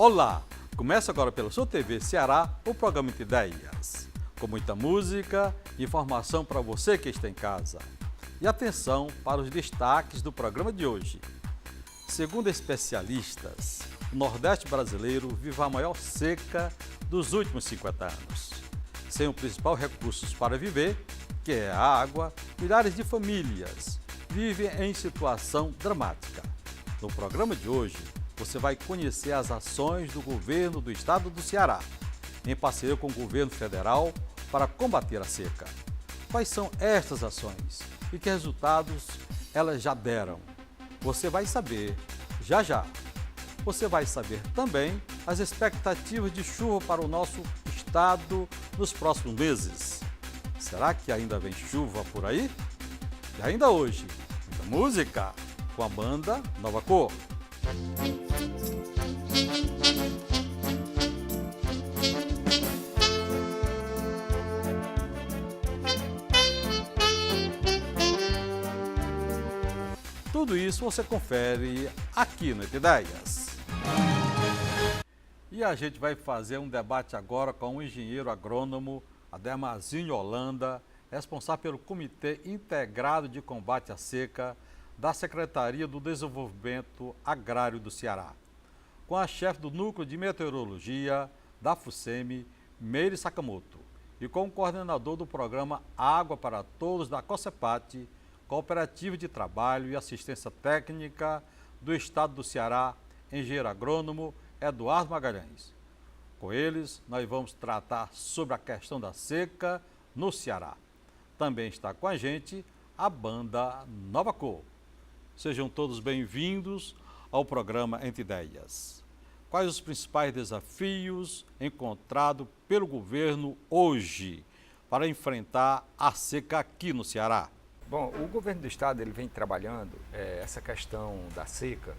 Olá! Começa agora pela sua TV Ceará o programa Entre Ideias, com muita música e informação para você que está em casa. E atenção para os destaques do programa de hoje. Segundo especialistas, o Nordeste brasileiro vive a maior seca dos últimos 50 anos. Sem o principal recurso para viver, que é a água, milhares de famílias vivem em situação dramática. No programa de hoje, você vai conhecer as ações do governo do estado do Ceará, em parceria com o governo federal, para combater a seca. Quais são estas ações e que resultados elas já deram? Você vai saber já já. Você vai saber também as expectativas de chuva para o nosso estado nos próximos meses. Será que ainda vem chuva por aí? E ainda hoje, muita música com a banda Nova Cor. Tudo isso você confere aqui no Entre Ideias. E a gente vai fazer um debate agora com o engenheiro agrônomo Ademazinho Holanda, responsável pelo Comitê Integrado de Combate à Seca da Secretaria do Desenvolvimento Agrário do Ceará, com a chefe do Núcleo de Meteorologia da FUSEMI, Meire Sakamoto, e com o coordenador do programa Água para Todos da COCEPAT, Cooperativa de Trabalho e Assistência Técnica do Estado do Ceará, engenheiro agrônomo Eduardo Magalhães. Com eles, nós vamos tratar sobre a questão da seca no Ceará. Também está com a gente a banda Nova Cor. Sejam todos bem-vindos ao programa Entre Ideias. Quais os principais desafios encontrados pelo governo hoje para enfrentar a seca aqui no Ceará? Bom, o governo do estado ele vem trabalhando essa questão da seca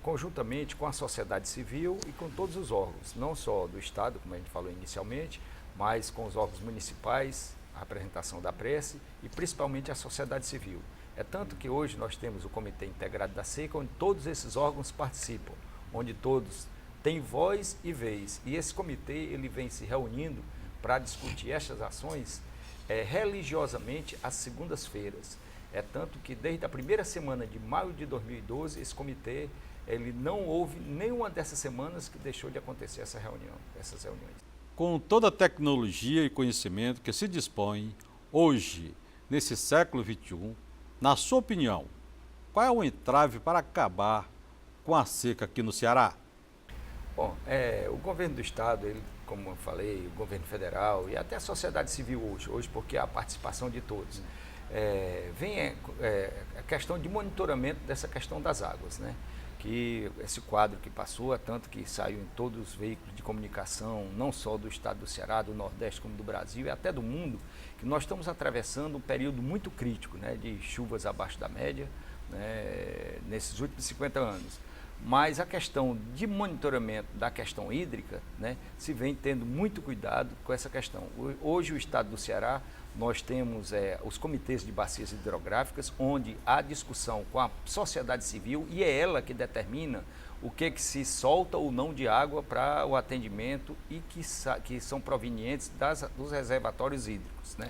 conjuntamente com a sociedade civil e com todos os órgãos, não só do estado, como a gente falou inicialmente, mas com os órgãos municipais, a representação da prece e principalmente a sociedade civil. É tanto que hoje nós temos o Comitê Integrado da Seca, onde todos esses órgãos participam, onde todos têm voz e vez. E esse comitê ele vem se reunindo para discutir estas ações religiosamente às segundas-feiras. É tanto que desde a primeira semana de maio de 2012, esse comitê, ele não houve nenhuma dessas semanas que deixou de acontecer essas reuniões. Com toda a tecnologia e conhecimento que se dispõe hoje, nesse século XXI, na sua opinião, qual é o entrave para acabar com a seca aqui no Ceará? Bom, o governo do estado, ele, como eu falei, o governo federal e até a sociedade civil hoje porque há a participação de todos, vem a questão de monitoramento dessa questão das águas, né? Que esse quadro que passou, tanto que saiu em todos os veículos de comunicação, não só do estado do Ceará, do Nordeste, como do Brasil e até do mundo, que nós estamos atravessando um período muito crítico, né, de chuvas abaixo da média, né, nesses últimos 50 anos. Mas a questão de monitoramento da questão hídrica, né, se vem tendo muito cuidado com essa questão. Hoje o estado do Ceará, nós temos os comitês de bacias hidrográficas, onde há discussão com a sociedade civil e é ela que determina o que se solta ou não de água para o atendimento e que são provenientes dos reservatórios hídricos, né?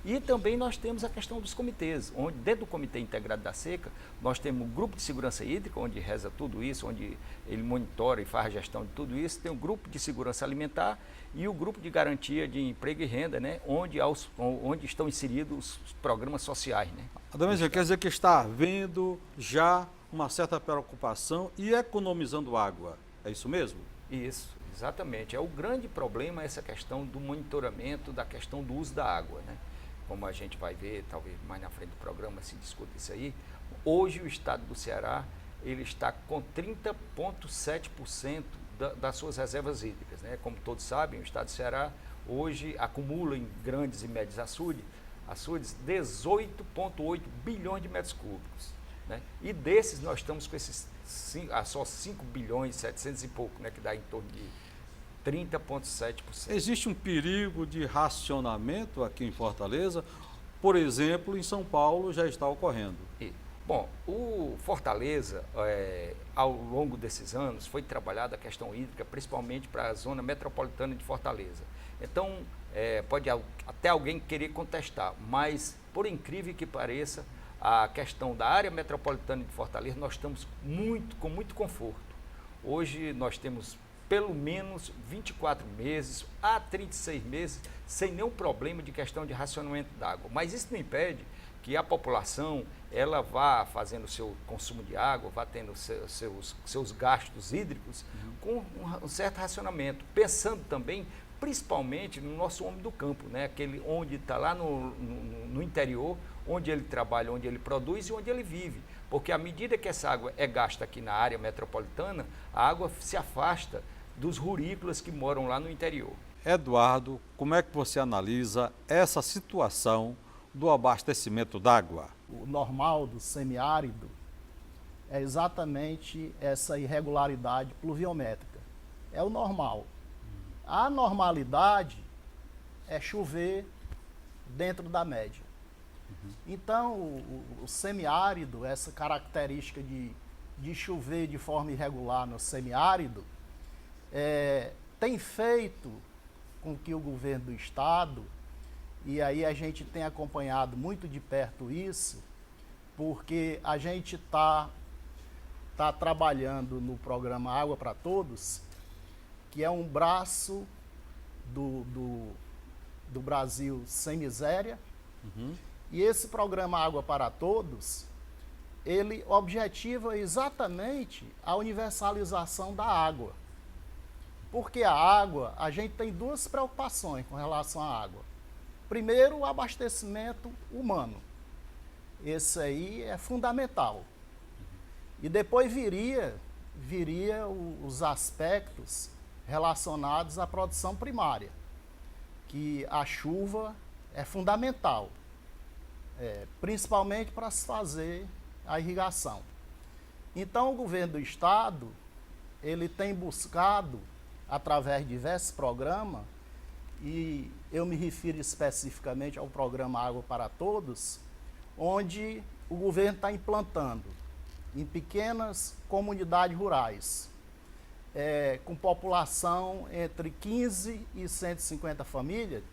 E também nós temos a questão dos comitês, onde dentro do Comitê Integrado da Seca, nós temos um grupo de segurança hídrica, onde reza tudo isso, onde ele monitora e faz a gestão de tudo isso, tem o grupo de segurança alimentar e o grupo de garantia de emprego e renda, né, onde estão inseridos os programas sociais, né? Ademazinho, quer dizer que está havendo já uma certa preocupação e economizando água, é isso mesmo? Isso, exatamente. O grande problema é essa questão do monitoramento, da questão do uso da água, né? Como a gente vai ver, talvez mais na frente do programa se discute isso aí, hoje o estado do Ceará ele está com 30,7% das suas reservas hídricas, né? Como todos sabem, o estado do Ceará hoje acumula em grandes e médios açudes 18,8 bilhões de metros cúbicos, né? E desses nós estamos com esses só 5 bilhões, 700 e pouco, né? Que dá em torno de 30,7%. Existe um perigo de racionamento aqui em Fortaleza? Por exemplo, em São Paulo já está ocorrendo. Bom, o Fortaleza, ao longo desses anos, foi trabalhada a questão hídrica, principalmente para a zona metropolitana de Fortaleza. Então, pode até alguém querer contestar, mas, por incrível que pareça, a questão da área metropolitana de Fortaleza, nós estamos com muito conforto. Hoje, nós temos pelo menos 24 meses a 36 meses sem nenhum problema de questão de racionamento d'água. Mas isso não impede que a população ela vá fazendo o seu consumo de água, vá tendo seus gastos hídricos com um certo racionamento, pensando também, principalmente no nosso homem do campo, né? Aquele onde está lá no interior, onde ele trabalha, onde ele produz e onde ele vive. Porque à medida que essa água é gasta aqui na área metropolitana, a água se afasta dos rurícolas que moram lá no interior. Eduardo, como é que você analisa essa situação do abastecimento d'água? O normal do semiárido é exatamente essa irregularidade pluviométrica. É o normal. A normalidade é chover dentro da média. Então, o semiárido, essa característica de chover de forma irregular no semiárido, tem feito com que o governo do estado, e aí a gente tem acompanhado muito de perto isso, porque a gente está trabalhando no programa Água para Todos, que é um braço do Brasil Sem Miséria. E esse programa Água para Todos, ele objetiva exatamente a universalização da água. Porque a água, a gente tem duas preocupações com relação à água. Primeiro, o abastecimento humano. Esse aí é fundamental. E depois viria os aspectos relacionados à produção primária, que a chuva é fundamental, principalmente para se fazer a irrigação. Então, o governo do estado, ele tem buscado, através de diversos programas, e eu me refiro especificamente ao programa Água para Todos, onde o governo está implantando em pequenas comunidades rurais, com população entre 15 e 150 famílias,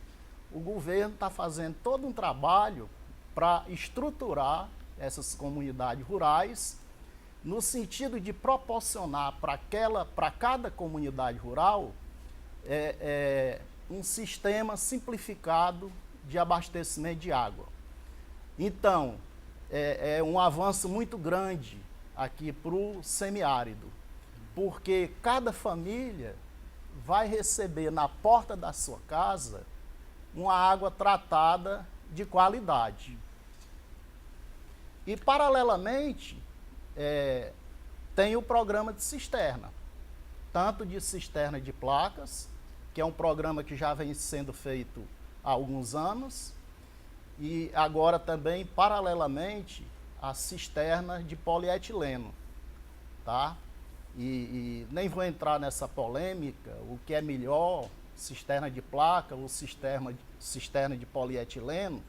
o governo está fazendo todo um trabalho para estruturar essas comunidades rurais, no sentido de proporcionar para cada comunidade rural um sistema simplificado de abastecimento de água. Então, é um avanço muito grande aqui para o semiárido, porque cada família vai receber na porta da sua casa uma água tratada de qualidade. E, paralelamente, tem o programa de cisterna, tanto de cisterna de placas, que é um programa que já vem sendo feito há alguns anos, e agora também, paralelamente, a cisterna de polietileno, tá? E nem vou entrar nessa polêmica, o que é melhor, cisterna de placa ou cisterna de polietileno,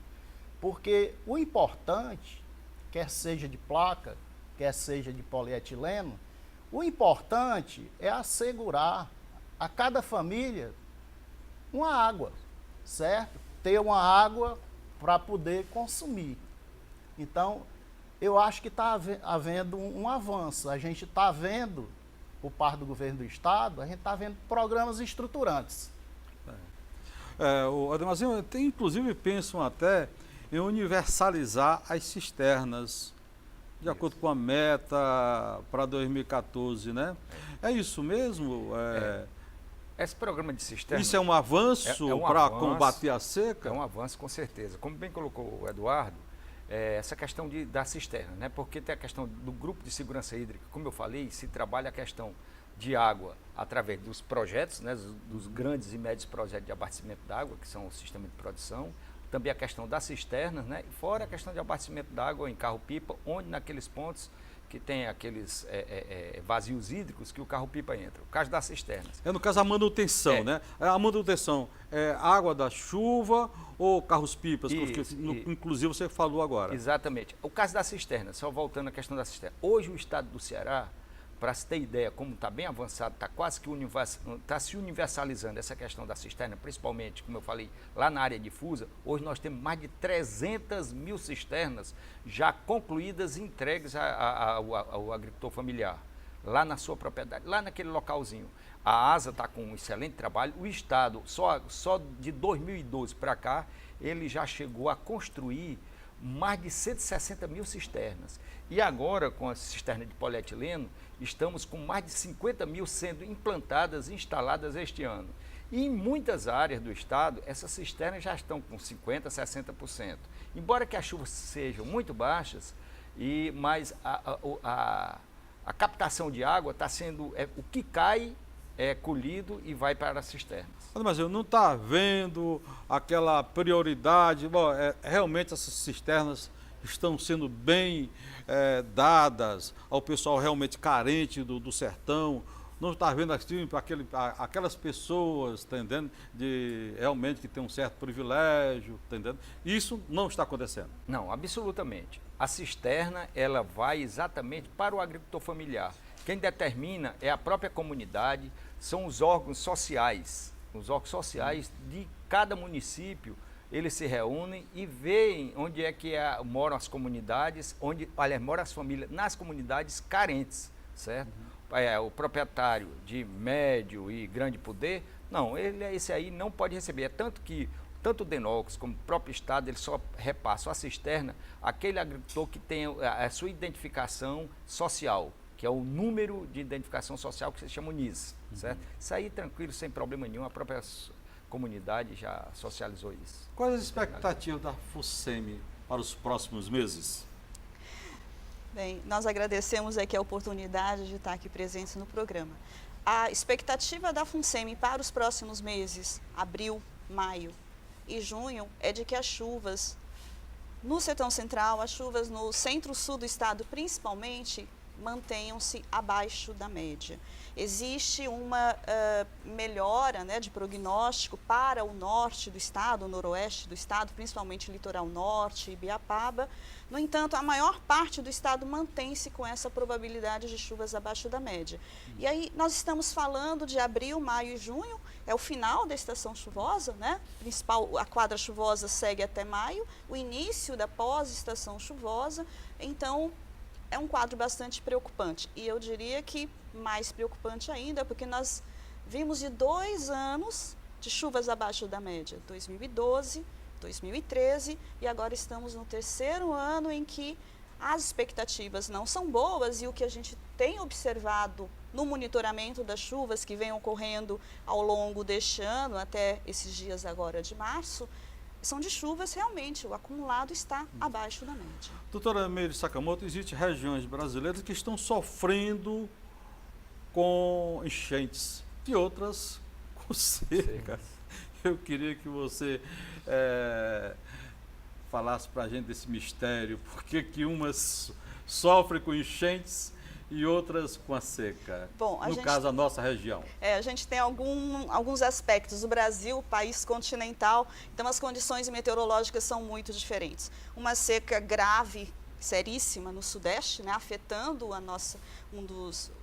porque o importante, quer seja de placa, quer seja de polietileno, o importante é assegurar a cada família uma água, certo? Ter uma água para poder consumir. Então, eu acho que está havendo um avanço. A gente está vendo, por parte do governo do estado, a gente está vendo programas estruturantes. O Ademarzinho, inclusive pensam até em universalizar as cisternas, de acordo com a meta para 2014, né? É isso mesmo? Esse programa de cisterna... Isso é um avanço para combater a seca? É um avanço, com certeza. Como bem colocou o Eduardo, essa questão da cisterna, né? Porque tem a questão do grupo de segurança hídrica, como eu falei, se trabalha a questão de água através dos projetos, né? Dos grandes e médios projetos de abastecimento d'água, que são o sistema de produção, também a questão das cisternas, né? E fora a questão de abastecimento d'água em carro-pipa, onde naqueles pontos que tem aqueles vazios hídricos que o carro-pipa entra. O caso das cisternas. No caso, a manutenção, né? A manutenção é água da chuva ou carros-pipas, inclusive você falou agora. Exatamente. O caso da cisterna, só voltando à questão da cisterna. Hoje o estado do Ceará, para se ter ideia, como está bem avançado, está quase que se universalizando essa questão da cisterna, principalmente, como eu falei, lá na área difusa, hoje nós temos mais de 300 mil cisternas já concluídas e entregues ao agricultor familiar, lá na sua propriedade, lá naquele localzinho. A ASA está com um excelente trabalho, o Estado, só de 2012 para cá, ele já chegou a construir mais de 160 mil cisternas. E agora, com a cisterna de polietileno, estamos com mais de 50 mil sendo implantadas e instaladas este ano. E em muitas áreas do estado, essas cisternas já estão com 50%, 60%. Embora que as chuvas sejam muito baixas, mas a captação de água está sendo, o que cai é colhido e vai para as cisternas. Mas eu não está havendo aquela prioridade, realmente essas cisternas estão sendo bem dadas ao pessoal realmente carente do sertão, não está vendo assim para aquelas pessoas, tá entendendo? Realmente que tem um certo privilégio, tá entendendo? Isso não está acontecendo. Não, absolutamente. A cisterna, ela vai exatamente para o agricultor familiar. Quem determina é a própria comunidade, são os órgãos sociais. Os órgãos sociais de cada município, eles se reúnem e veem onde é que moram as comunidades, moram as famílias nas comunidades carentes, certo? O proprietário de médio e grande poder, não, esse aí não pode receber. É tanto que, tanto o DENOX como o próprio Estado, ele só repassa a cisterna àquele agricultor que tem a sua identificação social, que é o número de identificação social que se chama NIS, certo? Isso aí tranquilo, sem problema nenhum, a própria comunidade já socializou isso. Quais as expectativas da FUNSEMI para os próximos meses? Bem, nós agradecemos aqui a oportunidade de estar aqui presentes no programa. A expectativa da FUNSEMI para os próximos meses, abril, maio e junho, é de que as chuvas no Sertão Central, as chuvas no centro-sul do estado principalmente, mantenham-se abaixo da média. Existe uma melhora, né, de prognóstico para o norte do estado, o noroeste do estado, principalmente o litoral norte, Ibiapaba. No entanto, a maior parte do estado mantém-se com essa probabilidade de chuvas abaixo da média. E aí nós estamos falando de abril, maio e junho, é o final da estação chuvosa, né? A quadra chuvosa segue até maio, o início da pós-estação chuvosa, então é um quadro bastante preocupante. E eu diria que mais preocupante ainda, porque nós vimos de 2 anos de chuvas abaixo da média, 2012, 2013, e agora estamos no 3º ano em que as expectativas não são boas e o que a gente tem observado no monitoramento das chuvas que vem ocorrendo ao longo deste ano, até esses dias agora de março, são de chuvas realmente, o acumulado está abaixo da média. Doutora Meire Sakamoto, existem regiões brasileiras que estão sofrendo com enchentes e outras com secas. Eu queria que você falasse para a gente desse mistério, por que umas sofrem com enchentes e outras com a seca, Bom, no caso a nossa região. A gente tem alguns aspectos. O Brasil, país continental, então as condições meteorológicas são muito diferentes. Uma seca grave, seríssima no sudeste, né, afetando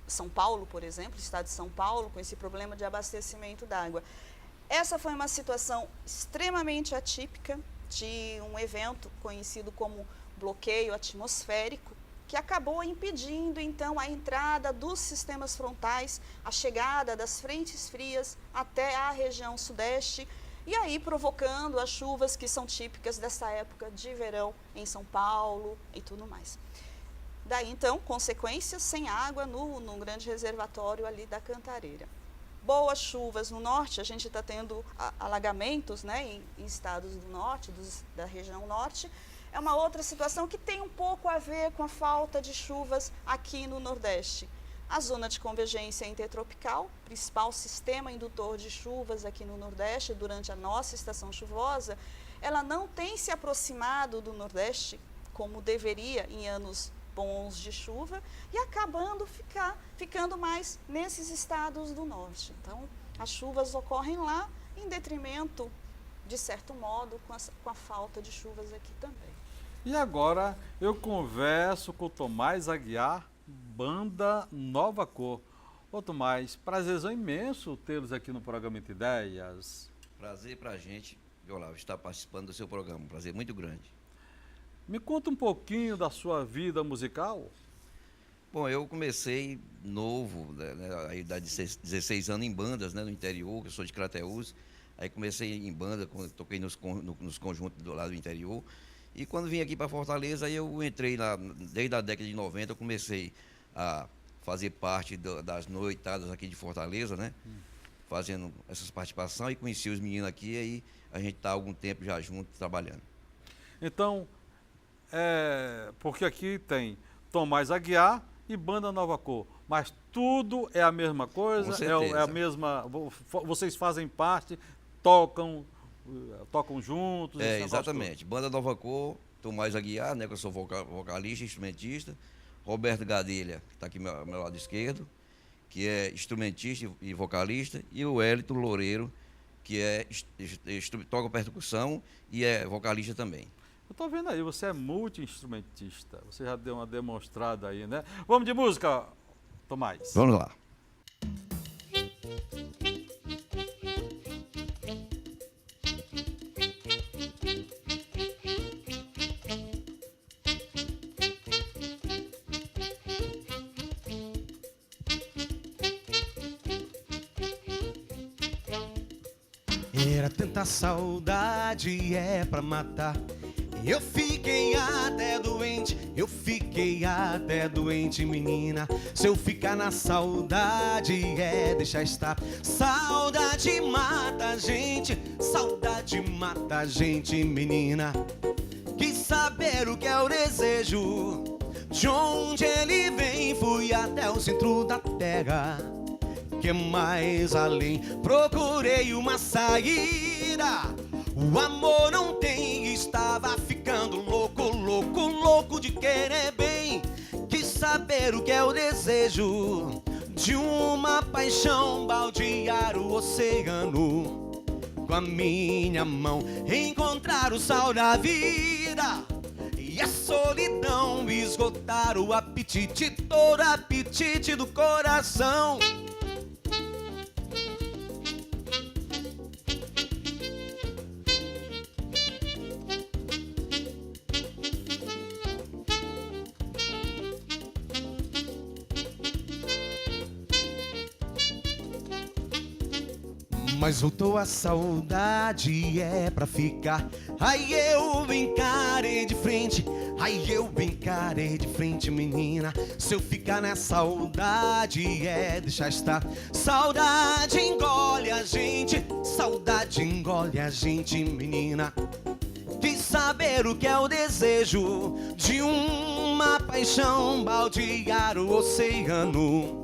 São Paulo, por exemplo, o estado de São Paulo, com esse problema de abastecimento d'água. Essa foi uma situação extremamente atípica de um evento conhecido como bloqueio atmosférico, que acabou impedindo, então, a entrada dos sistemas frontais, a chegada das frentes frias até a região sudeste, e aí provocando as chuvas que são típicas dessa época de verão em São Paulo e tudo mais. Daí, então, consequências, sem água no grande reservatório ali da Cantareira. Boas chuvas no norte, a gente está tendo alagamentos, né, em estados do norte, da região norte. É uma outra situação que tem um pouco a ver com a falta de chuvas aqui no Nordeste. A zona de convergência intertropical, principal sistema indutor de chuvas aqui no Nordeste durante a nossa estação chuvosa, ela não tem se aproximado do Nordeste como deveria em anos bons de chuva e ficando mais nesses estados do norte. Então, as chuvas ocorrem lá em detrimento, de certo modo, com a falta de chuvas aqui também. E agora eu converso com o Tomás Aguiar, banda Nova Cor. Ô Tomás, prazerzão imenso tê-los aqui no programa Entre Ideias. Prazer pra gente, Olavo, estar participando do seu programa. Um prazer muito grande. Me conta um pouquinho da sua vida musical. Bom, eu comecei novo, né, a idade de 16 anos em bandas, né, no interior, que eu sou de Crateús. Aí comecei em banda, toquei nos conjuntos do lado do interior. E quando vim aqui para Fortaleza, aí eu entrei desde a década de 90, eu comecei a fazer parte das noitadas aqui de Fortaleza, né? Fazendo essas participações e conheci os meninos aqui, aí a gente está há algum tempo já junto, trabalhando. Então, porque aqui tem Tomás Aguiar e banda Nova Cor, mas tudo é a mesma coisa? Com certeza. É a mesma, vocês fazem parte, tocam juntos? Exatamente. Banda Nova Cor, Tomás Aguiar, né, que eu sou vocalista, instrumentista. Roberto Gadelha, que está aqui ao meu lado esquerdo, que é instrumentista e vocalista. E o Wellington Loureiro, que toca percussão e é vocalista também. Eu estou vendo aí, você é multi-instrumentista. Você já deu uma demonstrada aí, né? Vamos de música, Tomás. Vamos lá. Era tanta saudade, é pra matar. Eu fiquei até doente, menina. Se eu ficar na saudade, deixar estar. Saudade mata a gente, menina. Quis saber o que é o desejo, de onde ele vem, fui até o centro da terra. Que mais além, procurei uma saída. O amor não tem, estava ficando louco de querer bem. Quis saber o que é o desejo, de uma paixão, baldear o oceano com a minha mão, encontrar o sal da vida e a solidão, esgotar o apetite, todo apetite do coração. Mas voltou a saudade, é pra ficar. Aí eu encarei de frente, menina. Se eu ficar na saudade, deixar estar. Saudade engole a gente, menina. Quis saber o que é o desejo, de uma paixão, baldear o oceano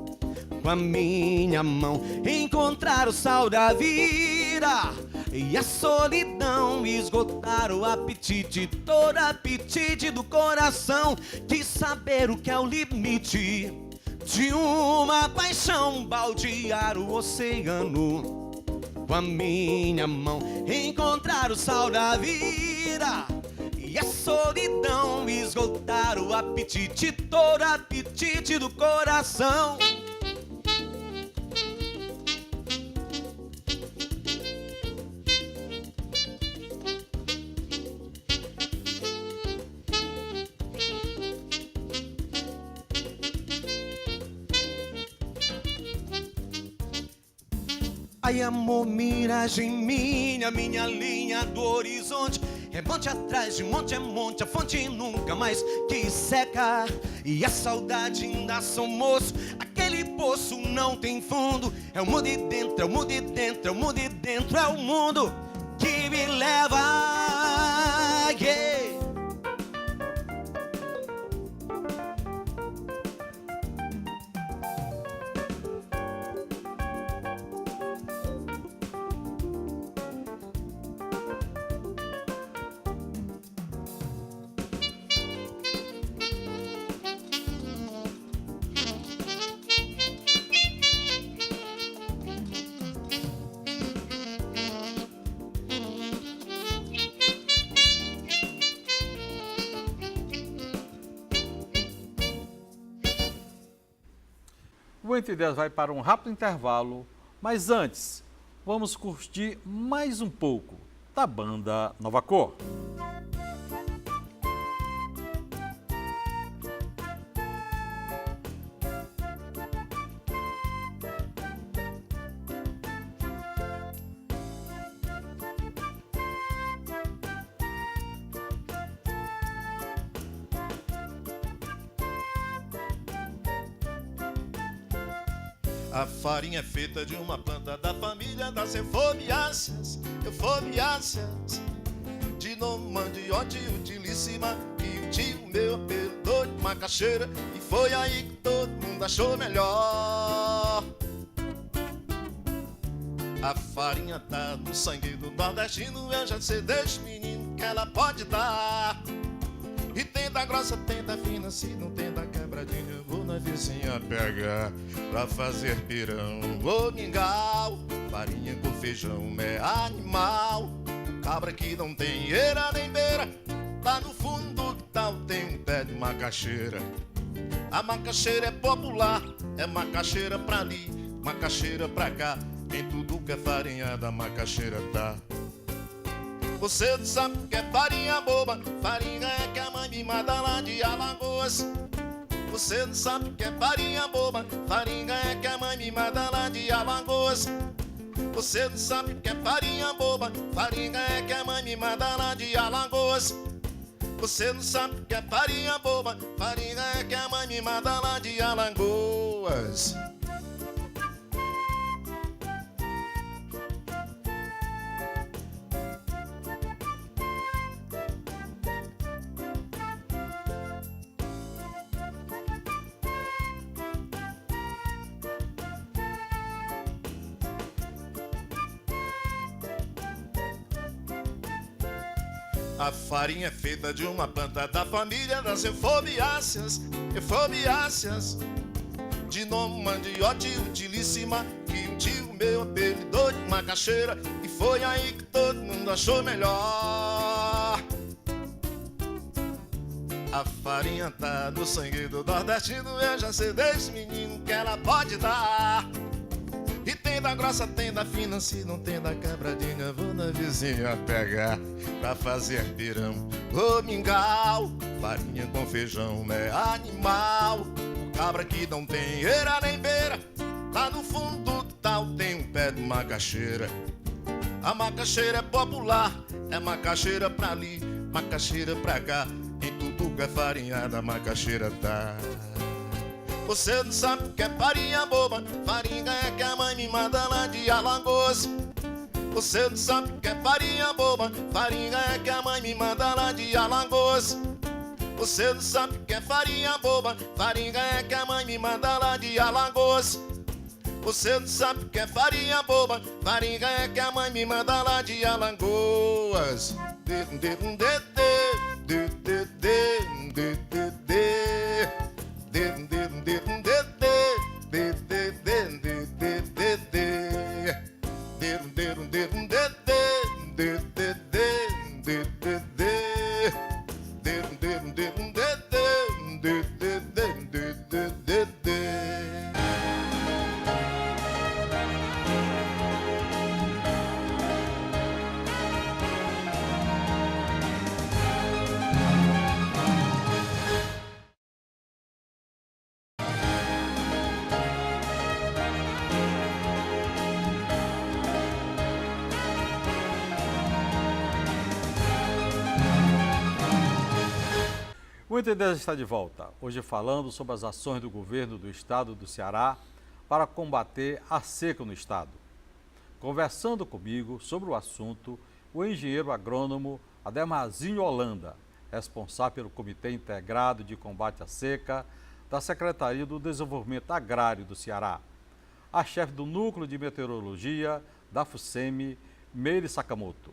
com a minha mão, encontrar o sal da vida e a solidão, esgotar o apetite, todo apetite do coração. Quis saber o que é o limite, de uma paixão, baldear o oceano com a minha mão, encontrar o sal da vida e a solidão, esgotar o apetite, todo apetite do coração. Ai, amor, miragem minha linha do horizonte. É monte atrás de monte, é monte, a fonte nunca mais que seca. E a saudade ainda sou moço, aquele poço não tem fundo. É o mundo de dentro, é o mundo de dentro, é o mundo de dentro, é o mundo que me leva. Yeah. O Entre 10 vai para um rápido intervalo, mas antes, vamos curtir mais um pouco da banda Nova Cor. A farinha é feita de uma planta da família das euforbiáceas, euforbiáceas, de nome mandiote utilíssima, que o tio meu apelidou de macaxeira, e foi aí que todo mundo achou melhor. A farinha tá no sangue do nordestino, eu já sei desde menino que ela pode dar. E tenta grossa, tenta fina, se não tenta quebradinha, vou na vizinha pegar pra fazer pirão ou mingau. Farinha com feijão é animal. O cabra que não tem eira nem beira, lá no fundo do quintal tem um pé de macaxeira. A macaxeira é popular, é macaxeira pra ali, macaxeira pra cá. Em tudo que é farinha da macaxeira tá. Você não sabe que é farinha boba, farinha é que a mãe me manda lá de Alagoas. Você não sabe que é farinha boba, farinha é que a mãe me manda lá de Alagoas. Você não sabe que é farinha boba, farinha é que a mãe me manda lá de Alagoas. Você não sabe que é farinha boba, farinha é que a mãe me manda lá de Alagoas. A farinha é feita de uma planta da família das euforbiáceas, euforbiáceas, de nome mandiote utilíssima, que um tio meu apelidou de macaxeira, e foi aí que todo mundo achou melhor. A farinha tá no sangue do nordestino, eu já sei desde menino que ela pode dar. E tem da grossa, tem da fina, se não tem da quebradinha, vou na vizinha pegar pra fazer pirão ou mingau. Farinha com feijão é animal. O cabra que não tem eira nem beira, lá no fundo do quintal tem um pé de macaxeira. A macaxeira é popular, é macaxeira pra ali, macaxeira pra cá. Em tudo que é farinha da macaxeira tá. Você não sabe o que é farinha boba, farinha é que a mãe me manda lá de Alagoas. Você não sabe o que é farinha boba, farinha é que a mãe me manda lá de Alagoas. Você não sabe o que é farinha boba, farinha é que a mãe me manda lá de Alagoas. Você não sabe o que é farinha boba, farinha é que a mãe me manda lá de Alagoas. O Entre 10 está de volta, hoje falando sobre as ações do governo do estado do Ceará para combater a seca no estado. Conversando comigo sobre o assunto, o engenheiro agrônomo Ademarzinho Holanda, responsável pelo Comitê Integrado de Combate à Seca da Secretaria do Desenvolvimento Agrário do Ceará, a chefe do Núcleo de Meteorologia da FUSEMI, Meire Sakamoto,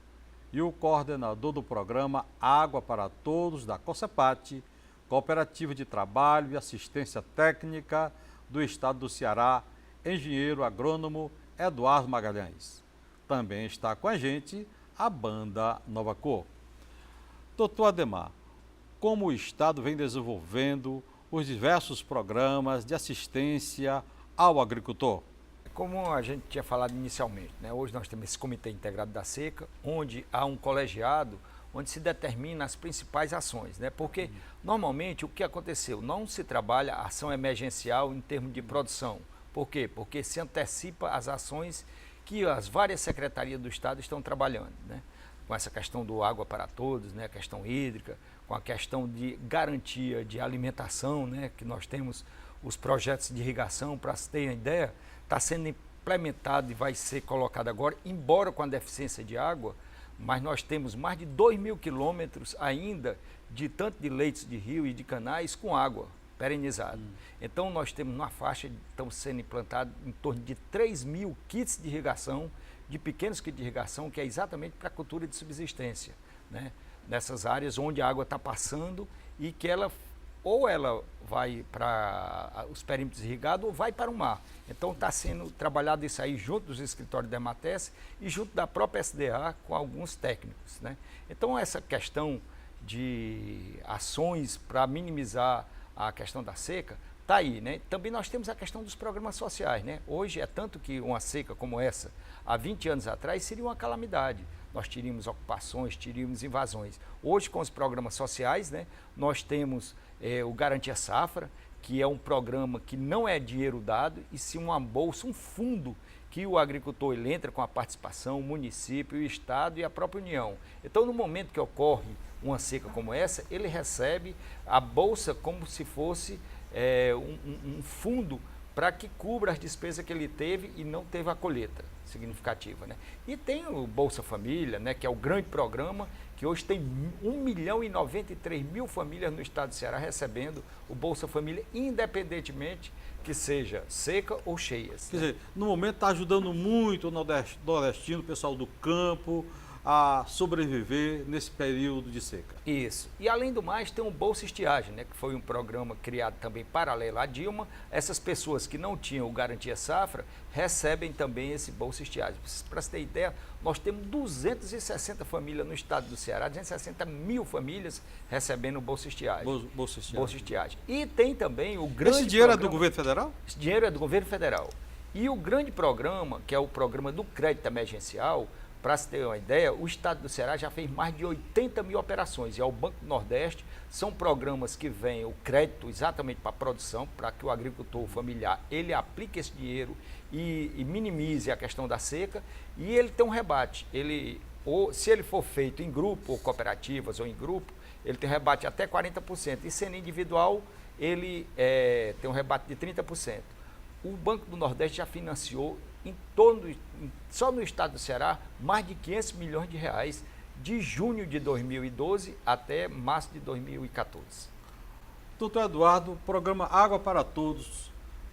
e o coordenador do programa Água para Todos da COCEPAT, Cooperativa de Trabalho e Assistência Técnica do Estado do Ceará, engenheiro agrônomo Eduardo Magalhães. Também está com a gente a banda Nova Cor. Doutor Ademar, como o Estado vem desenvolvendo os diversos programas de assistência ao agricultor? Como a gente tinha falado inicialmente, né? Hoje nós temos esse Comitê Integrado da Seca, onde há um colegiado, onde se determina as principais ações, né? Porque normalmente o que aconteceu? Não se trabalha ação emergencial em termos de produção. Por quê? Porque se antecipa as ações que as várias secretarias do Estado estão trabalhando, né? Com essa questão do água para todos, né? A questão hídrica, com a questão de garantia de alimentação, né? Que nós temos os projetos de irrigação, para se ter uma ideia, está sendo implementado e vai ser colocado agora, embora com a deficiência de água, mas nós temos mais de 2.000 quilômetros ainda de tanto de leitos de rio e de canais com água perenizada. Então nós temos uma faixa, estão sendo implantados em torno de 3.000 kits de irrigação, de pequenos kits de irrigação, que é exatamente para a cultura de subsistência, né? Nessas áreas onde a água está passando e que ela ou ela vai para os perímetros irrigados ou vai para o mar. Então está sendo trabalhado isso aí junto dos escritórios da EMATES e junto da própria SDA com alguns técnicos, né? Então essa questão de ações para minimizar a questão da seca está aí, né? Também nós temos a questão dos programas sociais, né? Hoje é tanto que uma seca como essa, há 20 anos atrás, seria uma calamidade. Nós teríamos ocupações, teríamos invasões. Hoje, com os programas sociais, né, nós temos o Garantia Safra, que é um programa que não é dinheiro dado, e sim uma bolsa, um fundo que o agricultor ele entra com a participação, o município, o Estado e a própria União. Então, no momento que ocorre uma seca como essa, ele recebe a bolsa como se fosse um fundo para que cubra as despesas que ele teve e não teve a colheita significativa, né? E tem o Bolsa Família, né, que é o grande programa, que hoje tem 1.093.000 famílias no estado do Ceará recebendo o Bolsa Família, independentemente que seja seca ou cheias. Quer dizer, no momento está ajudando muito o nordestino, o pessoal do campo, a sobreviver nesse período de seca. Isso. E além do mais, tem o Bolsa Estiagem, né, que foi um programa criado também paralelo à Dilma. Essas pessoas que não tinham o Garantia Safra recebem também esse Bolsa Estiagem. Para você ter ideia, nós temos 260 famílias no estado do Ceará, 260 mil famílias recebendo o Bolsa Estiagem. Bolsa Estiagem. Bolsa Estiagem. E tem também o grande Esse dinheiro programa... é do governo federal? Esse dinheiro é do governo federal. E o grande programa, que é o programa do crédito emergencial, para se ter uma ideia, o estado do Ceará já fez mais de 80 mil operações. E ao Banco do Nordeste são programas que vêm o crédito exatamente para a produção, para que o agricultor familiar ele aplique esse dinheiro e minimize a questão da seca. E ele tem um rebate. Se ele for feito em grupo, ou cooperativas, ou em grupo, ele tem rebate até 40%. E sendo individual, ele tem um rebate de 30%. O Banco do Nordeste já financiou só no estado do Ceará, mais de 500 milhões de reais de junho de 2012 até março de 2014. Doutor Eduardo, programa Água para Todos,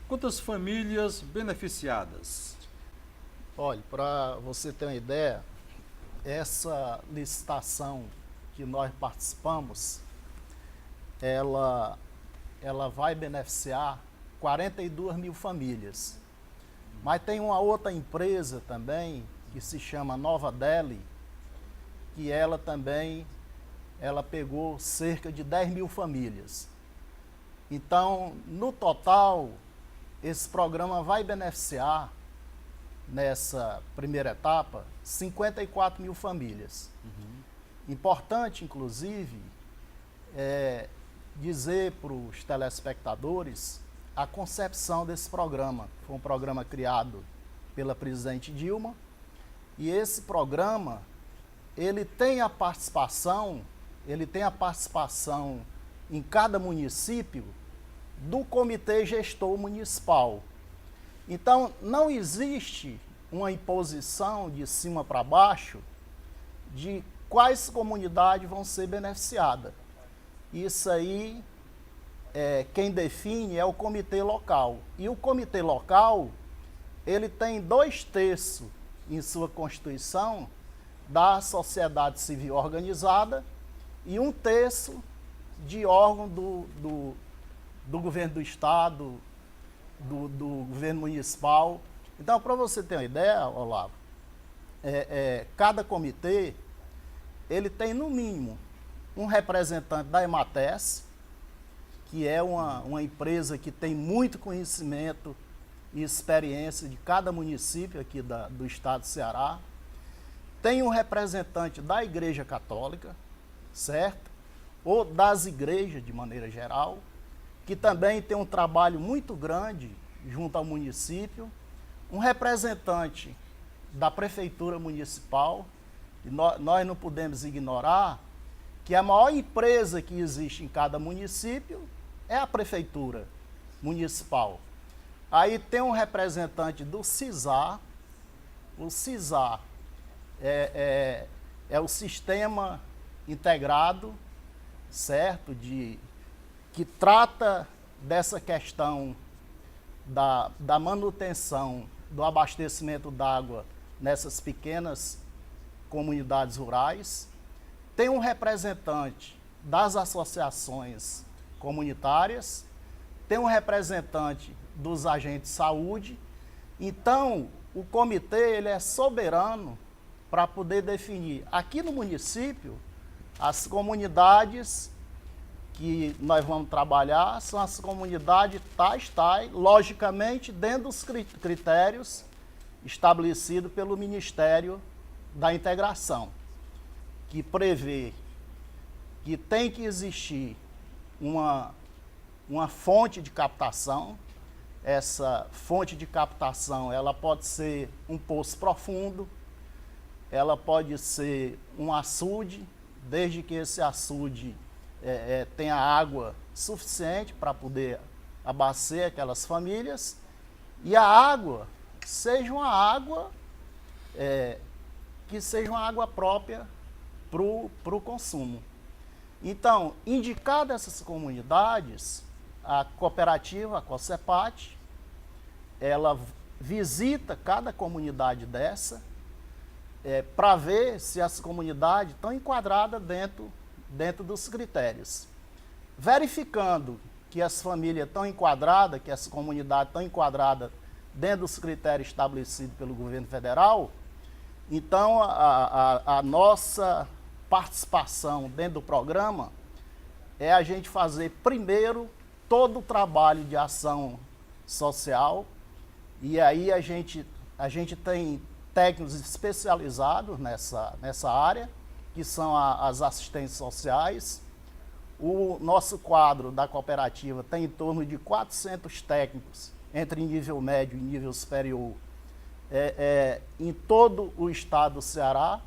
quantas famílias beneficiadas? Olha, para você ter uma ideia, essa licitação que nós participamos, ela vai beneficiar 42 mil famílias. Mas tem uma outra empresa também, que se chama Nova Delhi, que ela pegou cerca de 10 mil famílias. Então, no total, esse programa vai beneficiar, nessa primeira etapa, 54 mil famílias. Importante, inclusive, dizer para os telespectadores a concepção desse programa. Foi um programa criado pela presidente Dilma, e esse programa ele tem a participação em cada município do Comitê Gestor Municipal. Então, não existe uma imposição de cima para baixo de quais comunidades vão ser beneficiadas. Isso aí, quem define é o comitê local. E o comitê local, ele tem 2/3 em sua constituição da sociedade civil organizada e 1/3 de órgão do governo do estado, do governo municipal. Então, para você ter uma ideia, Olavo, cada comitê, ele tem no mínimo um representante da EMATES, que é uma empresa que tem muito conhecimento e experiência de cada município aqui do estado do Ceará. Tem um representante da Igreja Católica, certo? Ou das igrejas de maneira geral, que também tem um trabalho muito grande junto ao município. Um representante da Prefeitura Municipal, e nós não podemos ignorar que a maior empresa que existe em cada município é a Prefeitura Municipal. Aí tem um representante do CISAR. O CISAR é o Sistema Integrado, certo? Que trata dessa questão da manutenção do abastecimento d'água nessas pequenas comunidades rurais. Tem um representante das associações comunitárias, tem um representante dos agentes de saúde. Então, o comitê ele é soberano para poder definir aqui no município as comunidades que nós vamos trabalhar, são as comunidades tais, logicamente dentro dos critérios estabelecidos pelo Ministério da Integração, que prevê que tem que existir uma fonte de captação. Essa fonte de captação ela pode ser um poço profundo, ela pode ser um açude, desde que esse açude tenha água suficiente para poder abastecer aquelas famílias, e a água seja uma água que seja uma água própria para o consumo. Então, indicadas essas comunidades, a cooperativa, a COCEPAT, ela visita cada comunidade dessa para ver se as comunidades estão enquadradas dentro dos critérios. Verificando que as famílias estão enquadradas, que as comunidades estão enquadradas dentro dos critérios estabelecidos pelo governo federal, então a nossa participação dentro do programa é a gente fazer primeiro todo o trabalho de ação social, e aí a gente tem técnicos especializados nessa área, que são as assistentes sociais. O nosso quadro da cooperativa tem em torno de 400 técnicos, entre nível médio e nível superior, em todo o estado do Ceará.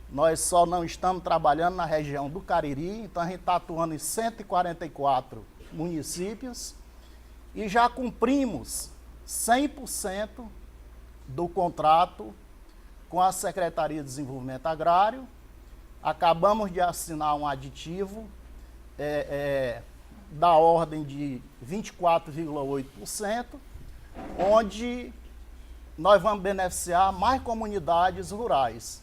Nós só não estamos trabalhando na região do Cariri, então a gente está atuando em 144 municípios e já cumprimos 100% do contrato com a Secretaria de Desenvolvimento Agrário. Acabamos de assinar um aditivo da ordem de 24,8%, onde nós vamos beneficiar mais comunidades rurais.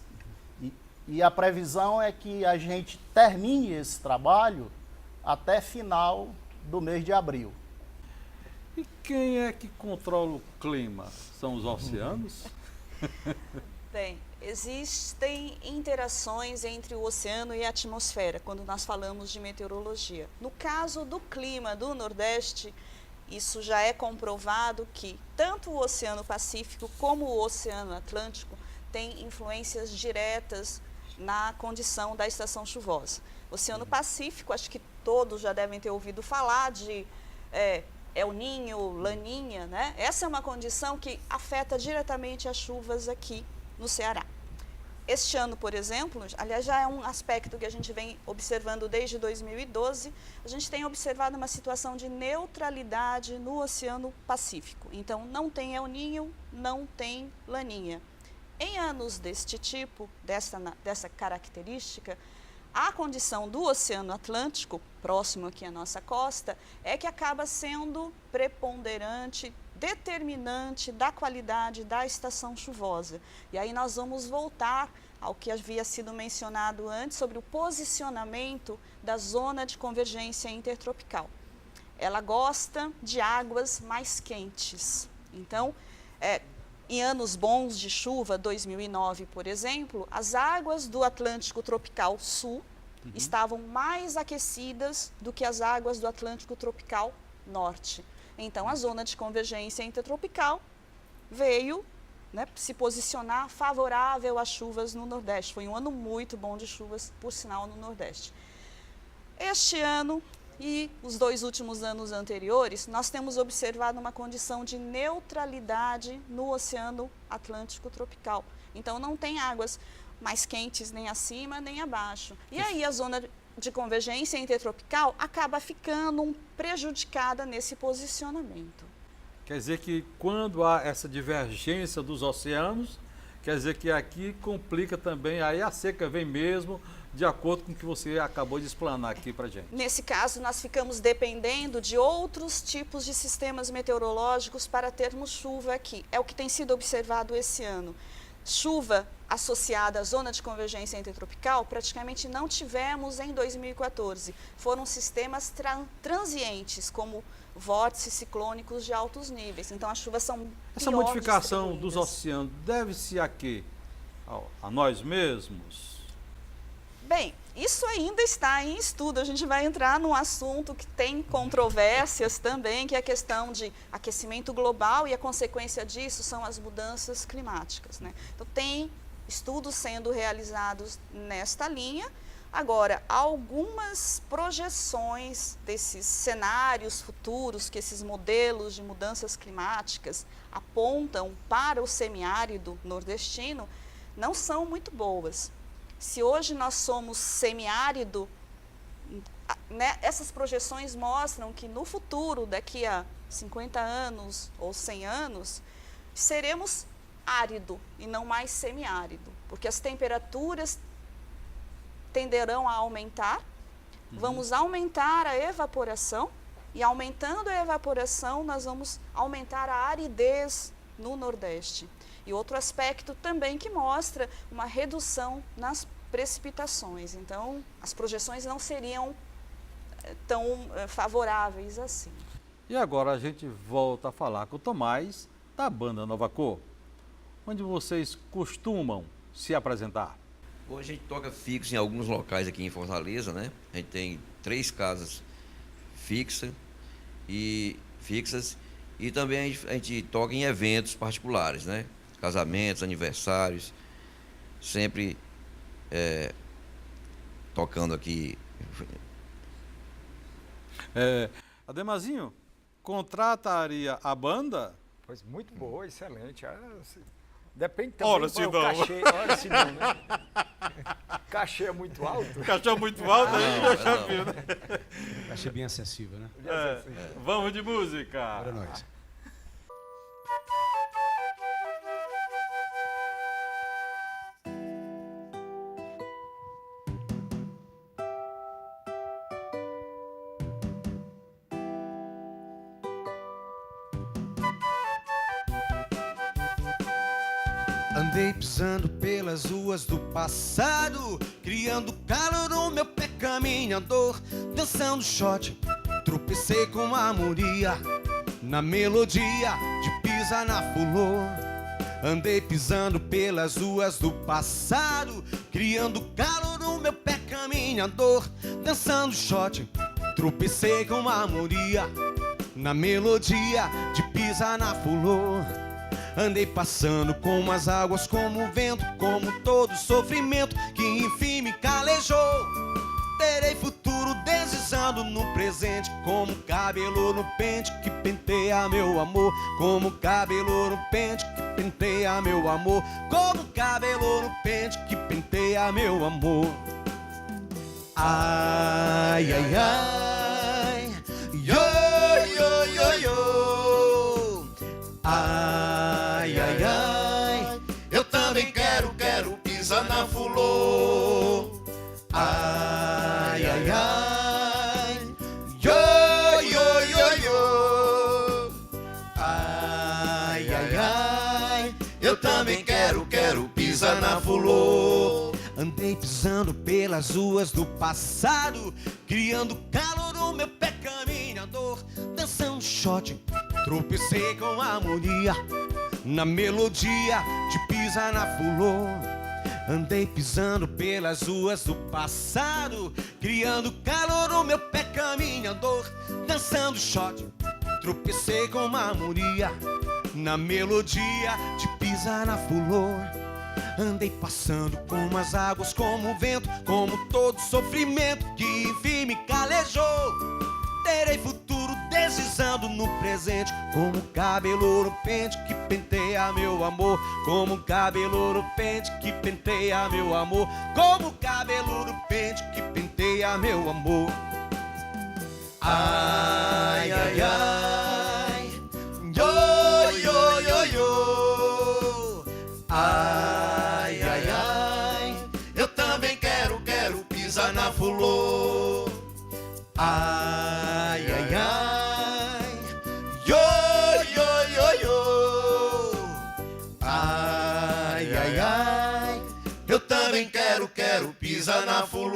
E a previsão é que a gente termine esse trabalho até final do mês de abril. E quem é que controla o clima? São os oceanos? Bem, existem interações entre o oceano e a atmosfera, quando nós falamos de meteorologia. No caso do clima do Nordeste, isso já é comprovado que tanto o Oceano Pacífico como o Oceano Atlântico têm influências diretas na condição da estação chuvosa. O Oceano Pacífico, acho que todos já devem ter ouvido falar de El Niño, Laninha, né? Essa é uma condição que afeta diretamente as chuvas aqui no Ceará. Este ano, por exemplo, aliás, já é um aspecto que a gente vem observando desde 2012, a gente tem observado uma situação de neutralidade no Oceano Pacífico. Então, não tem El Niño, não tem Laninha. Em anos deste tipo, dessa característica, a condição do Oceano Atlântico, próximo aqui à nossa costa, é que acaba sendo preponderante, determinante da qualidade da estação chuvosa. E aí nós vamos voltar ao que havia sido mencionado antes sobre o posicionamento da zona de convergência intertropical. Ela gosta de águas mais quentes. Então, em anos bons de chuva, 2009, por exemplo, as águas do Atlântico Tropical Sul estavam mais aquecidas do que as águas do Atlântico Tropical Norte. Então, a zona de convergência intertropical veio, né, se posicionar favorável às chuvas no Nordeste. Foi um ano muito bom de chuvas, por sinal, no Nordeste. Este ano e os 2 últimos anos anteriores, nós temos observado uma condição de neutralidade no Oceano Atlântico Tropical. Então, não tem águas mais quentes nem acima nem abaixo. E aí a zona de convergência intertropical acaba ficando prejudicada nesse posicionamento. Quer dizer que quando há essa divergência dos oceanos, quer dizer que aqui complica também, aí a seca vem mesmo, de acordo com o que você acabou de explanar aqui para gente. Nesse caso, nós ficamos dependendo de outros tipos de sistemas meteorológicos para termos chuva aqui. É o que tem sido observado esse ano. Chuva associada à zona de convergência intertropical, praticamente não tivemos em 2014. Foram sistemas transientes, como vórtices ciclônicos de altos níveis. Então, as chuvas são Essa pior modificação distribuídas. dos oceanos deve-se a quê? A nós mesmos? Bem, isso ainda está em estudo. A gente vai entrar num assunto que tem controvérsias também, que é a questão de aquecimento global, e a consequência disso são as mudanças climáticas, né? Então, tem estudos sendo realizados nesta linha. Agora, algumas projeções desses cenários futuros, que esses modelos de mudanças climáticas apontam para o semiárido nordestino, não são muito boas. Se hoje nós somos semiárido, né, essas projeções mostram que no futuro, daqui a 50 anos ou 100 anos, seremos árido e não mais semiárido, porque as temperaturas tenderão a aumentar, vamos aumentar a evaporação, e aumentando a evaporação, nós vamos aumentar a aridez no Nordeste. E outro aspecto também que mostra uma redução nas precipitações. Então, as projeções não seriam tão favoráveis assim. E agora a gente volta a falar com o Tomás, da banda Nova Cor, onde vocês costumam se apresentar. Hoje a gente toca fixo em alguns locais aqui em Fortaleza, né? A gente tem 3 casas fixas e também a gente toca em eventos particulares, né? Casamentos, aniversários, sempre tocando aqui. Ademazinho, contrataria a banda? Pois muito boa, excelente. Depende Ora, também se qual é o não. cachê. Ora, se não, né? Cachê é muito alto? Cachê muito alto, a gente já viu, né? Achei bem acessível, né? Vamos de música. Para nós. Andei pisando pelas ruas do passado, criando calo no meu pé caminhador, dançando shot, tropecei com a Moria, na melodia de Pisa na Fulô. Andei pisando pelas ruas do passado, criando calo no meu pé caminhador, dançando shot, tropecei com a Moria, na melodia de Pisa na Fulô. Andei passando como as águas, como o vento, como todo sofrimento que enfim me calejou. Terei futuro deslizando no presente, como cabelo no pente que penteia meu amor, como cabelo no pente que penteia meu amor, como cabelo no pente que penteia meu amor. Ai, ai, ai, yo, yo, yo, yo. Ai, ai, ai, eu também quero pisar na Fulô. Ai, ai, ai, yo, yo, yo, yo. Ai, ai, ai, eu também quero pisar na Fulô. Andei pisando pelas ruas do passado, criando calor no meu pé caminhador, dançando shot, tropecei com a harmonia, na melodia de Pisa na Fulô. Andei pisando pelas ruas do passado, criando calor no meu pé caminhador, dançando shot, tropecei com uma harmonia, na melodia de pisar na flor. Andei passando como as águas, como o vento, como todo sofrimento que enfim me calejou. Terei futuro deslizando no presente, como cabelo no pente que penteia meu amor, como cabelo no pente que penteia meu amor, como cabelo no pente que penteia meu amor. Ai, ai, ai, yo, yo, yo, yo. Ai, ai, ai, eu também quero pisar na flor. Ai, ai, ai, yo, yo, yo, yo. Ai, ai, ai, eu também quero pisar na flor.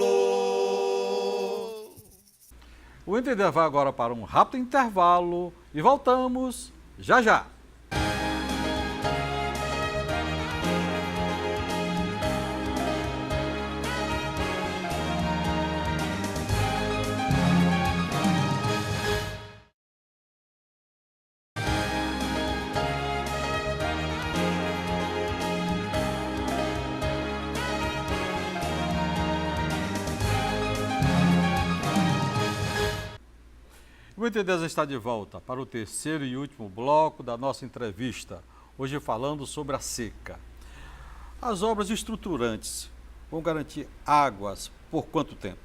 O Entender vai agora para um rápido intervalo e voltamos já já. O Entender está de volta para o terceiro e último bloco da nossa entrevista, hoje falando sobre a seca. As obras estruturantes vão garantir águas por quanto tempo?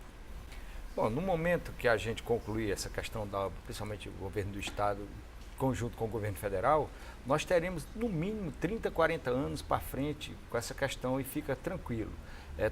Bom, no momento que a gente concluir essa questão, principalmente o governo do estado, conjunto com o governo federal, nós teremos no mínimo 30, 40 anos para frente com essa questão e fica tranquilo.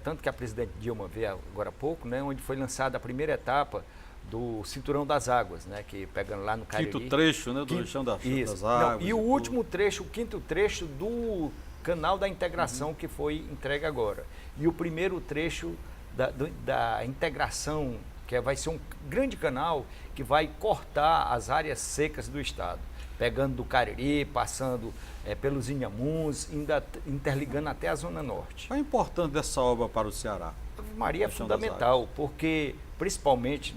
Tanto que a presidente Dilma veio agora há pouco, né, onde foi lançada a primeira etapa do Cinturão das Águas, né, que pegando lá no Cariri. Quinto trecho, né, do Lixão das Águas. Não, e o último trecho, o quinto trecho do Canal da Integração, que foi entregue agora. E o primeiro trecho da integração, que vai ser um grande canal que vai cortar as áreas secas do estado, pegando do Cariri, passando pelos Inhamuns, ainda interligando até a Zona Norte. Qual a importância dessa obra para o Ceará? Maria é fundamental, porque principalmente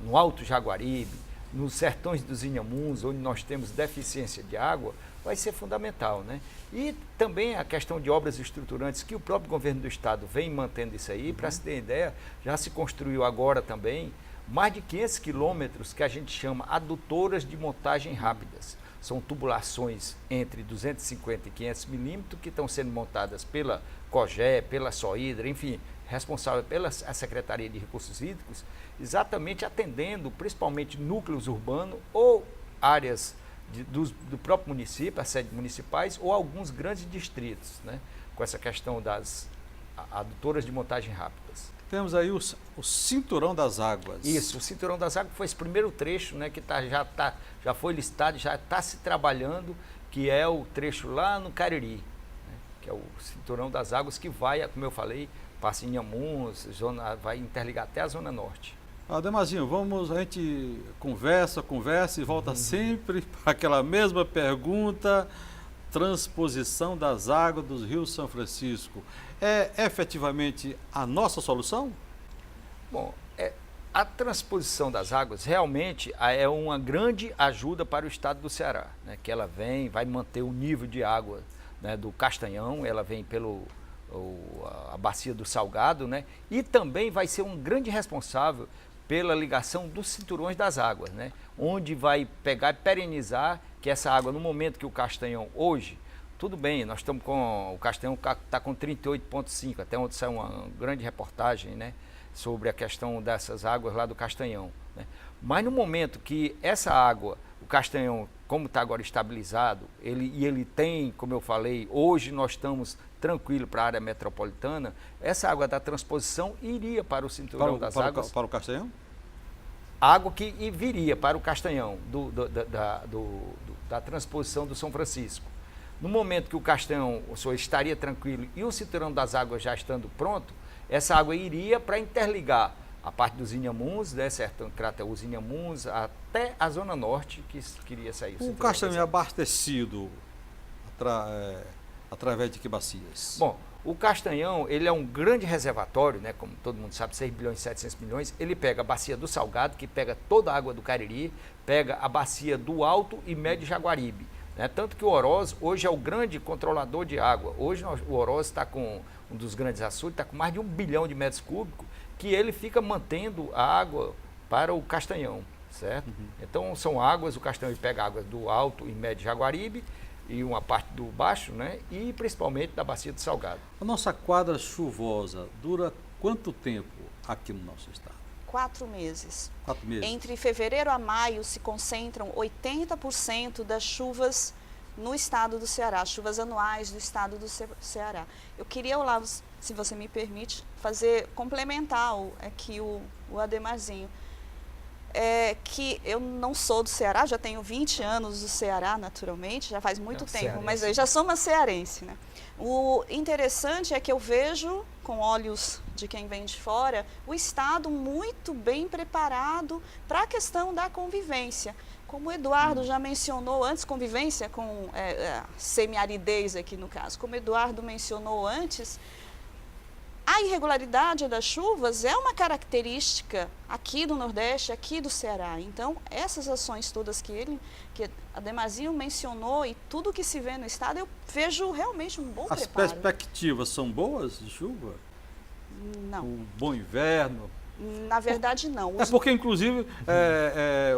no Alto Jaguaribe, nos sertões dos Inhamuns, onde nós temos deficiência de água, vai ser fundamental, né? E também a questão de obras estruturantes, que o próprio governo do estado vem mantendo isso aí, para se ter ideia, já se construiu agora também mais de 500 quilômetros que a gente chama adutoras de montagem rápidas. São tubulações entre 250 e 500 milímetros que estão sendo montadas pela COGÉ, pela SOIDRA, enfim, responsável pela Secretaria de Recursos Hídricos, exatamente atendendo principalmente núcleos urbanos ou áreas do próprio município, as sedes municipais, ou alguns grandes distritos, né, com essa questão das adutoras de montagem rápidas. Temos aí o Cinturão das Águas. Isso, o Cinturão das Águas foi esse primeiro trecho, né, que já foi listado, já está se trabalhando, que é o trecho lá no Cariri, né, que é o Cinturão das Águas, que vai, como eu falei, passa em Inhamuns, vai interligar até a Zona Norte. Ademazinho, a gente conversa e volta sempre para aquela mesma pergunta, transposição das águas do Rio São Francisco. É efetivamente a nossa solução? Bom, a transposição das águas realmente é uma grande ajuda para o estado do Ceará, né, que ela vai manter o nível de água, né, do Castanhão, ela vem a bacia do Salgado, né, e também vai ser um grande responsável pela ligação dos cinturões das águas, né, onde vai pegar e perenizar que essa água, no momento que o Castanhão hoje, tudo bem, nós estamos o Castanhão está com 38,5, até onde saiu uma grande reportagem, né, sobre a questão dessas águas lá do Castanhão, né, mas no momento que essa água, o Castanhão, como está agora estabilizado, ele tem, como eu falei, hoje nós estamos tranquilos para a área metropolitana, essa água da transposição iria para o Cinturão das Águas. Para o Castanhão? Água que viria para o Castanhão, da transposição do São Francisco. No momento que o Castanhão estaria tranquilo e o Cinturão das Águas já estando pronto, essa água iria para interligar a parte dos Inhamuns, né, Sertão Crateús, Inhamuns, até a Zona Norte, que queria sair. O Castanhão é abastecido através de que bacias? Bom, o Castanhão, ele é um grande reservatório, né, como todo mundo sabe, 6 bilhões e 700 milhões, ele pega a bacia do Salgado, que pega toda a água do Cariri, pega a bacia do Alto e Médio Jaguaribe, né? Tanto que o Oroz hoje é o grande controlador de água. Hoje o Oroz está com um dos grandes açudes, está com mais de 1 bilhão de metros cúbicos, que ele fica mantendo a água para o Castanhão, certo? Então são águas, o Castanhão pega água do Alto e Médio Jaguaribe e uma parte do Baixo, né? E principalmente da Bacia do Salgado. A nossa quadra chuvosa dura quanto tempo aqui no nosso estado? 4 meses. 4 meses? Entre fevereiro a maio se concentram 80% das chuvas no estado do Ceará, chuvas anuais do estado do Ceará. Eu queria, Olavo, se você me permite, complementar aqui o Ademarzinho. Que eu não sou do Ceará, já tenho 20 anos do Ceará, naturalmente, já faz muito tempo, cearense. mas eu já sou uma cearense, né? O interessante é que eu vejo, com olhos de quem vem de fora, o Estado muito bem preparado para a questão da convivência. Como o Eduardo já mencionou antes, convivência com semiaridez aqui no caso, como o Eduardo mencionou antes, a irregularidade das chuvas é uma característica aqui do Nordeste, aqui do Ceará. Então, essas ações todas que Ademarzinho mencionou e tudo que se vê no estado, eu vejo realmente um bom As preparo. perspectivas são boas de chuva? Não, Um bom inverno? na verdade não. É porque, inclusive,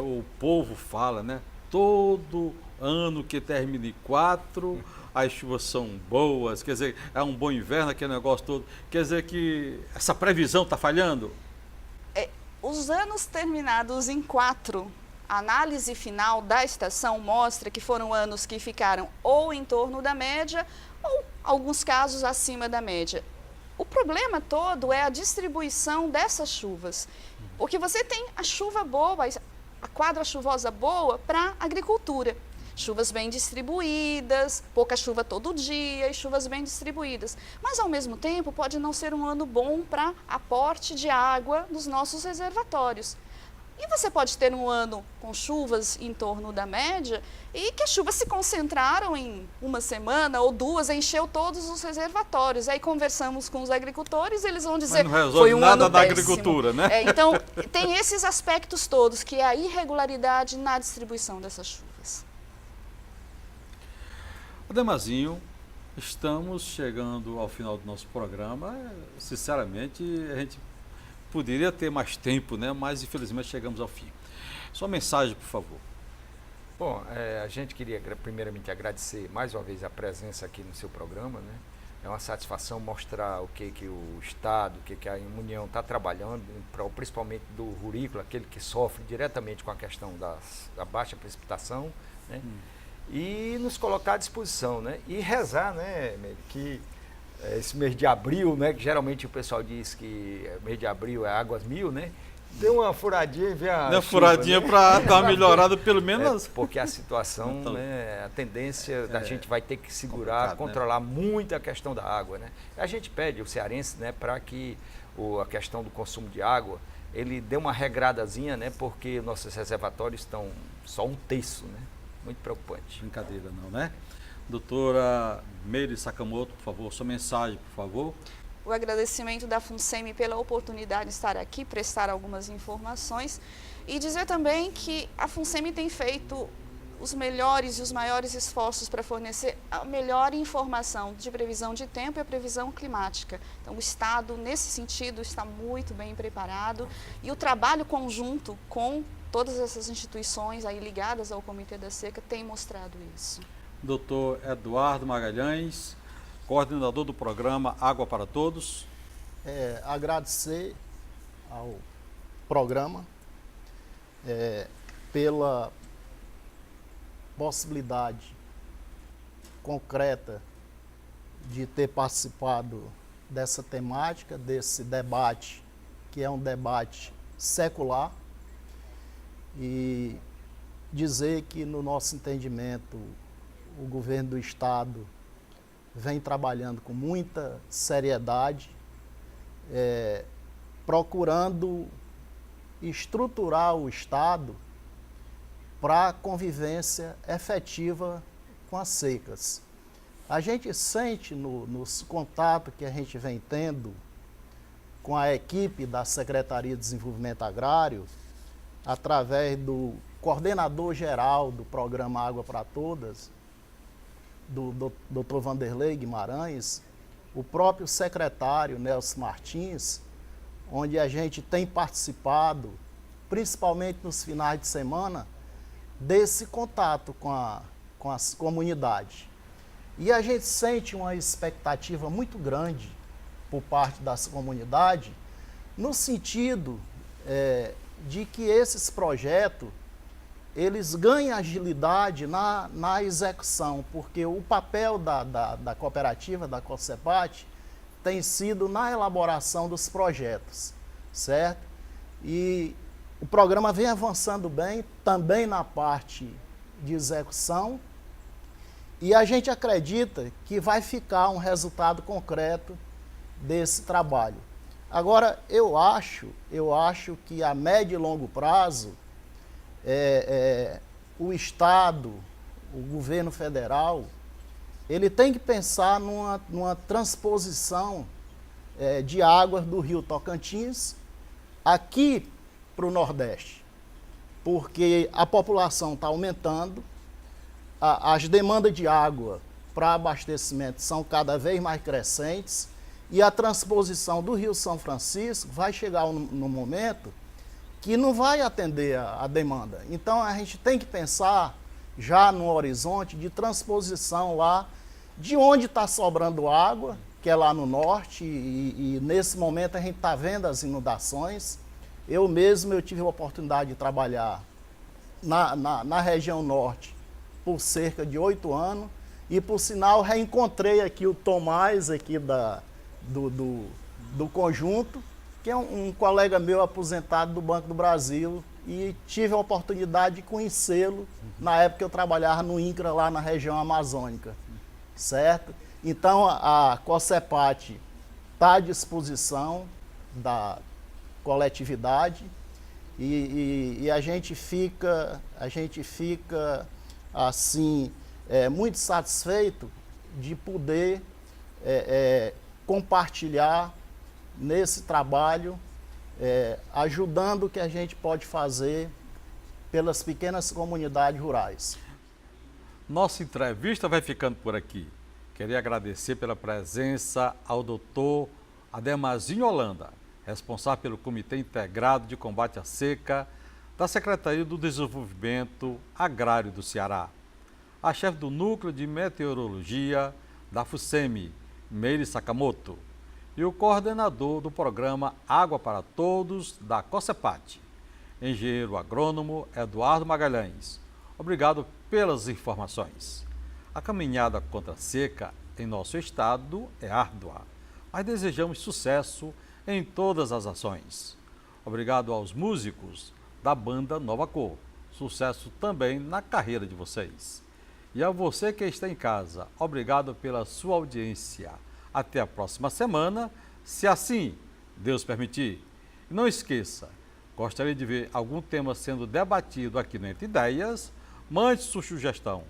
o povo fala, né? Todo ano que termina em 4, as chuvas são boas, quer dizer, é um bom inverno, aquele negócio todo. Quer dizer que essa previsão está falhando? Os anos terminados em 4, a análise final da estação mostra que foram anos que ficaram ou em torno da média, ou, alguns casos, acima da média. O problema todo é a distribuição dessas chuvas. Porque você tem a chuva boa, a quadra chuvosa boa para a agricultura. Chuvas bem distribuídas, pouca chuva todo dia e chuvas bem distribuídas. Mas, ao mesmo tempo, pode não ser um ano bom para aporte de água nos nossos reservatórios. E você pode ter um ano com chuvas em torno da média e que as chuvas se concentraram em uma semana ou 2, encheu todos os reservatórios. Aí conversamos com os agricultores, eles vão dizer Mas não resolve foi um nada ano da péssimo. agricultura, né? Então, tem esses aspectos todos, que é a irregularidade na distribuição dessas chuvas. Ademarzinho, estamos chegando ao final do nosso programa. Sinceramente, a gente poderia ter mais tempo, né? Mas infelizmente chegamos ao fim. Sua mensagem, por favor. Bom, a gente queria primeiramente agradecer mais uma vez a presença aqui no seu programa, né? É uma satisfação mostrar o que o Estado, o que a União está trabalhando, principalmente do rurícola, aquele que sofre diretamente com a questão da baixa precipitação, né? E nos colocar à disposição, né? E rezar, né, que esse mês de abril, né, que geralmente o pessoal diz que mês de abril é águas mil, né? Deu uma furadinha e vê a Uma chuva, furadinha, né? para dar uma melhorada, pelo menos. Porque a situação, Então, né, a tendência da gente vai ter que segurar, complicado, controlar muito a questão da água, né? A gente pede, o cearense, né, para que a questão do consumo de água, ele dê uma regradazinha, né? Porque nossos reservatórios estão só 1/3, né? Muito preocupante. Brincadeira não, né? Doutora Meire Sakamoto, por favor, sua mensagem, por favor. O agradecimento da FUNSEMI pela oportunidade de estar aqui, prestar algumas informações e dizer também que a FUNSEMI tem feito os melhores e os maiores esforços para fornecer a melhor informação de previsão de tempo e a previsão climática. Então, o Estado, nesse sentido, está muito bem preparado e o trabalho conjunto com todas essas instituições aí ligadas ao Comitê da Seca tem mostrado isso. Doutor Eduardo Magalhães, coordenador do programa Água para Todos. Agradecer ao programa pela possibilidade concreta de ter participado dessa temática, desse debate, que é um debate secular, e dizer que, no nosso entendimento, o governo do Estado vem trabalhando com muita seriedade, procurando estruturar o Estado para a convivência efetiva com as secas. A gente sente nos contatos que a gente vem tendo com a equipe da Secretaria de Desenvolvimento Agrário, através do coordenador geral do programa Água para Todas, do Dr. Vanderlei Guimarães, o próprio secretário Nelson Martins, onde a gente tem participado, principalmente nos finais de semana, desse contato com as comunidades. E a gente sente uma expectativa muito grande por parte das comunidades, no sentido de que esses projetos eles ganhem agilidade na execução, porque o papel da cooperativa, da COSEPAT, tem sido na elaboração dos projetos, certo? E o programa vem avançando bem, também na parte de execução, e a gente acredita que vai ficar um resultado concreto desse trabalho. Agora, eu acho que a médio e longo prazo, o Estado, o governo federal, ele tem que pensar numa transposição de águas do rio Tocantins aqui para o Nordeste, porque a população está aumentando, as demandas de água para abastecimento são cada vez mais crescentes e a transposição do Rio São Francisco vai chegar no momento que não vai atender a demanda. Então, a gente tem que pensar já no horizonte de transposição lá de onde está sobrando água, que é lá no norte, e nesse momento a gente está vendo as inundações. Eu tive a oportunidade de trabalhar na região norte por cerca de 8 anos, e por sinal reencontrei aqui o Tomás aqui do conjunto, que é um colega meu aposentado do Banco do Brasil, e tive a oportunidade de conhecê-lo na época que eu trabalhava no INCRA lá na região amazônica, certo? Então a COSEPAT está à disposição da coletividade e a gente fica assim muito satisfeito de poder compartilhar nesse trabalho, ajudando o que a gente pode fazer pelas pequenas comunidades rurais. Nossa entrevista vai ficando por aqui. Queria agradecer pela presença ao doutor Ademazinho Holanda, responsável pelo Comitê Integrado de Combate à Seca da Secretaria do Desenvolvimento Agrário do Ceará, a chefe do Núcleo de Meteorologia da FUSEMI, Meire Sakamoto, e o coordenador do programa Água para Todos da COSEPAT, engenheiro agrônomo Eduardo Magalhães. Obrigado pelas informações. A caminhada contra a seca em nosso estado é árdua, mas desejamos sucesso em todas as ações. Obrigado aos músicos da banda Nova Cor. Sucesso também na carreira de vocês. E a você que está em casa, obrigado pela sua audiência. Até a próxima semana, se assim Deus permitir. E não esqueça, gostaria de ver algum tema sendo debatido aqui no Entre Ideias? Mande sua sugestão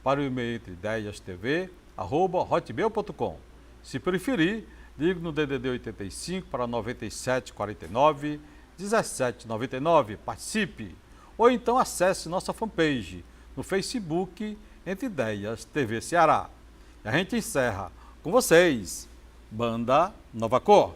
para o e-mail entreideiastv@hotmail.com. Se preferir, ligue no DDD 85 para 9749 1799. Participe! Ou então acesse nossa fanpage no Facebook Entre Ideias TV Ceará. E a gente encerra com vocês, Banda Nova Cor.